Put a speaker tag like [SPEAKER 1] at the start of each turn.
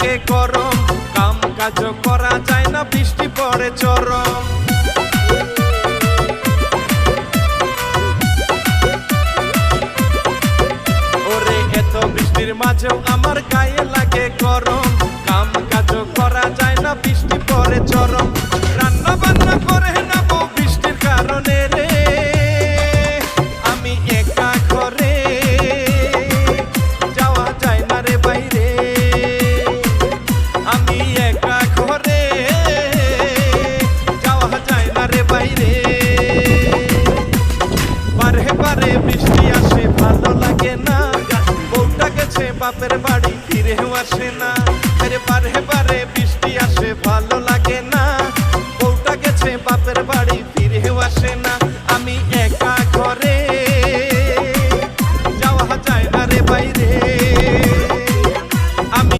[SPEAKER 1] লাগে গরম, কাম কাজ করা যায় না, বৃষ্টি পড়ে চরম। ওরে এত বৃষ্টির মাঝেও আমার গায়ে লাগে গরম, কাম কাজ করা যায় না, বৃষ্টি পড়ে চরম। রান্না বান্না করে না বউ বৃষ্টির কারণে রে, আমি একা ঘরে যাওয়া যায় না রে বাইরে, আমি একা ঘরে যাওয়া যায় না রে বাইরে। বারে বারে বৃষ্টি আসে ভালো লাগে না, বউটা গেছে বাপের বাড়ি ফিরেও আসে না। আরে বারে বারে